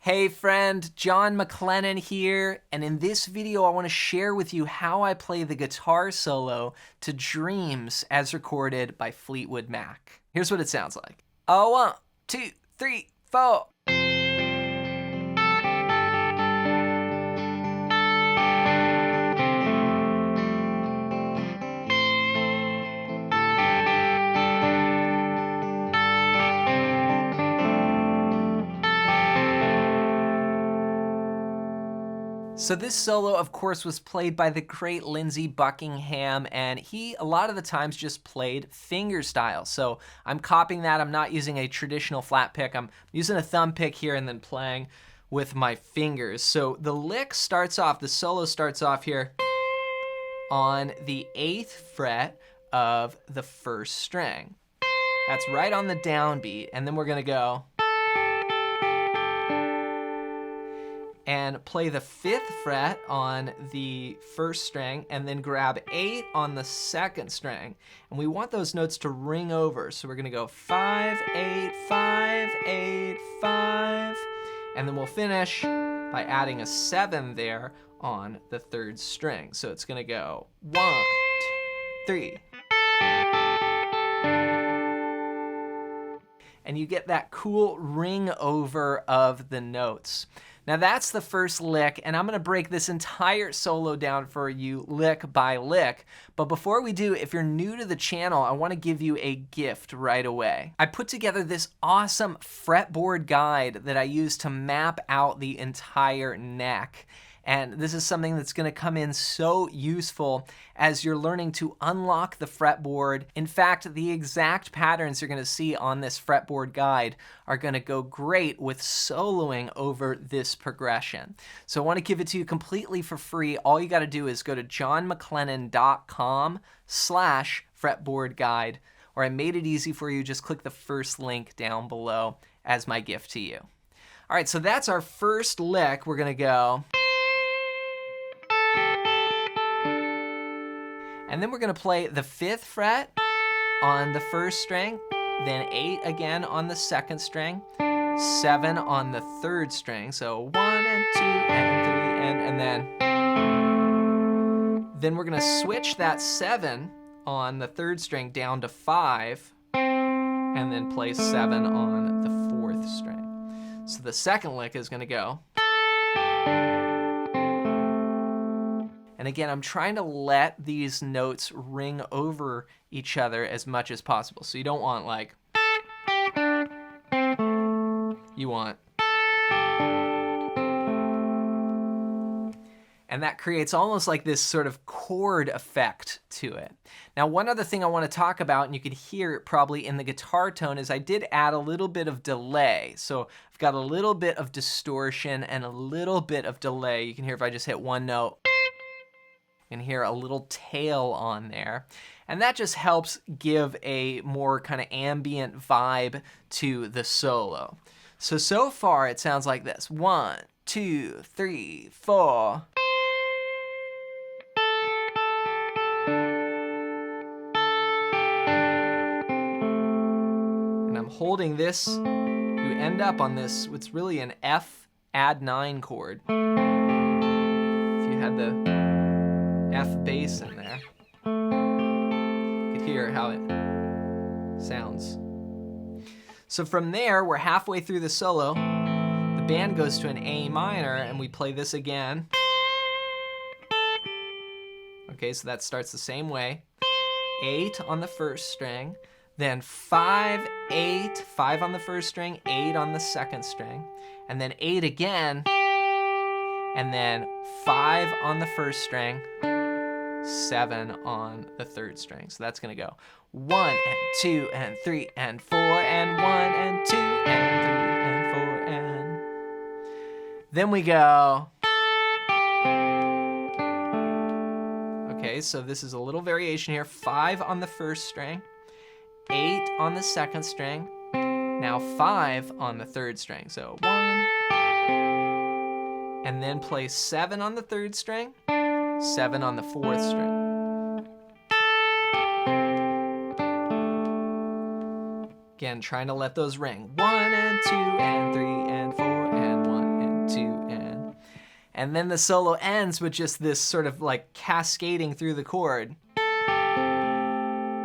Hey friend, John McLennan here, and in this video I want to share with you how I play the guitar solo to Dreams as recorded by Fleetwood Mac. Here's what it sounds like. Oh, 1, 2, 3, 4. So this solo, of course, was played by the great Lindsey Buckingham, and he, a lot of the times, just played finger style. So I'm copying that. I'm not using a traditional flat pick. I'm using a thumb pick here and then playing with my fingers. So the lick starts off, the solo starts off here on the 8th fret of the 1st string. That's right on the downbeat, and then we're gonna go and play the 5th fret on the 1st string and then grab 8 on the 2nd string. And we want those notes to ring over. So we're gonna go 5, 8, 5, 8, 5. And then we'll finish by adding a 7 there on the 3rd string. So it's gonna go 1, 2, 3. And you get that cool ring over of the notes. Now that's the first lick, and I'm gonna break this entire solo down for you lick by lick. But before we do, if you're new to the channel, I wanna give you a gift right away. I put together this awesome fretboard guide that I use to map out the entire neck. And this is something that's gonna come in so useful as you're learning to unlock the fretboard. In fact, the exact patterns you're gonna see on this fretboard guide are gonna go great with soloing over this progression. So I wanna give it to you completely for free. All you gotta do is go to johnmclennan.com/fretboard guide, or I made it easy for you. Just click the first link down below as my gift to you. All right, so that's our first lick. We're gonna go. And then we're gonna play the 5th fret on the 1st string, then 8 again on the 2nd string, 7 on the 3rd string. So 1 and 2 and 3 and then we're gonna switch that 7 on the 3rd string down to 5 and then play 7 on the 4th string. So the second lick is gonna go. And again, I'm trying to let these notes ring over each other as much as possible. So you don't want like, you want. And that creates almost like this sort of chord effect to it. Now, one other thing I want to talk about, and you can hear it probably in the guitar tone, is I did add a little bit of delay. So I've got a little bit of distortion and a little bit of delay. You can hear if I just hit one note. You can hear a little tail on there. And that just helps give a more kind of ambient vibe to the solo. So far it sounds like this. 1, 2, 3, 4. And I'm holding this. You end up on this, what's really an F add 9 chord. If you had the F bass in there, you could hear how it sounds. So from there, we're halfway through the solo. The band goes to an A minor, and we play this again. Okay, so that starts the same way. 8 on the 1st string, then 5, 8, 5 on the 1st string, 8 on the 2nd string, and then 8 again, and then 5 on the 1st string, 7 on the 3rd string. So that's gonna go 1 and 2 and 3 and 4 and 1 and 2 and 3 and 4 and then we go. Okay, so this is a little variation here. 5 on the 1st string, 8 on the 2nd string, now 5 on the 3rd string. So 1, and then play 7 on the 3rd string, 7 on the 4th string. Again, trying to let those ring. 1 and 2 and 3 and 4 and 1 And then the solo ends with just this sort of like cascading through the chord.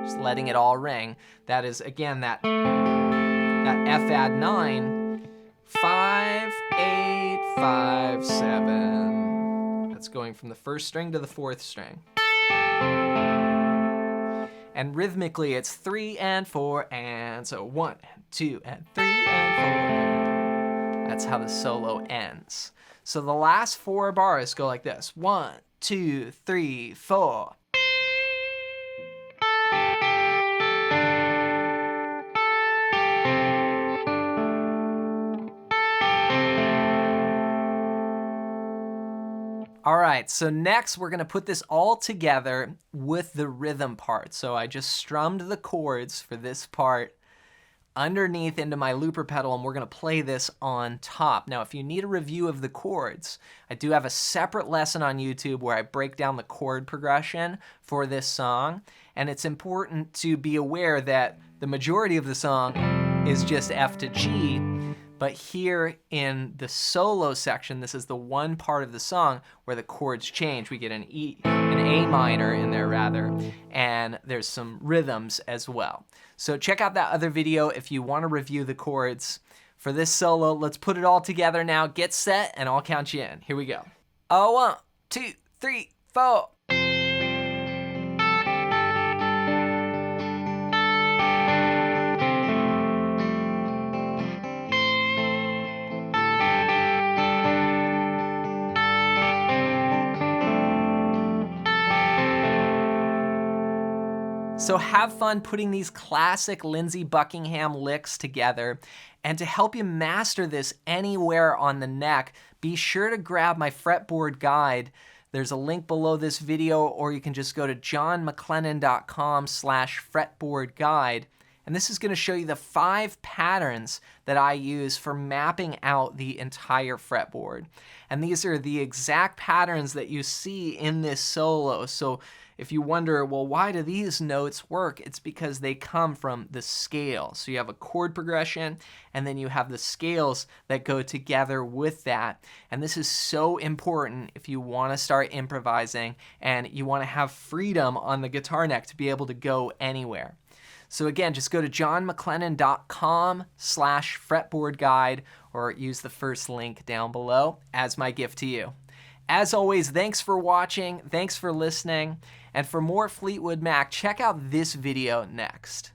Just letting it all ring. That is, again, that F add 9, 5, 8, 5, 7. That's going from the first string to the fourth string. And rhythmically, it's 3 and 4 and, so 1 and 2 and 3 and 4. That's how the solo ends. So the last 4 bars go like this. 1, 2, 3, 4. All right, so next we're gonna put this all together with the rhythm part. So I just strummed the chords for this part underneath into my looper pedal, and we're gonna play this on top. Now, if you need a review of the chords, I do have a separate lesson on YouTube where I break down the chord progression for this song, and it's important to be aware that the majority of the song is just F to G, but here in the solo section, this is the one part of the song where the chords change. We get an A minor in there rather, and there's some rhythms as well. So check out that other video if you want to review the chords. For this solo, let's put it all together now. Get set, and I'll count you in. Here we go. 1, 2, 3, 4. So have fun putting these classic Lindsey Buckingham licks together. And to help you master this anywhere on the neck, be sure to grab my fretboard guide. There's a link below this video, or you can just go to johnmclennan.com/fretboard guide. And this is going to show you the 5 patterns that I use for mapping out the entire fretboard. And these are the exact patterns that you see in this solo. So if you wonder, well, why do these notes work? It's because they come from the scale. So you have a chord progression, and then you have the scales that go together with that. And this is so important if you want to start improvising and you want to have freedom on the guitar neck to be able to go anywhere. So again, just go to johnmclennan.com/fretboard guide, or use the first link down below as my gift to you. As always, thanks for watching, thanks for listening, and for more Fleetwood Mac, check out this video next.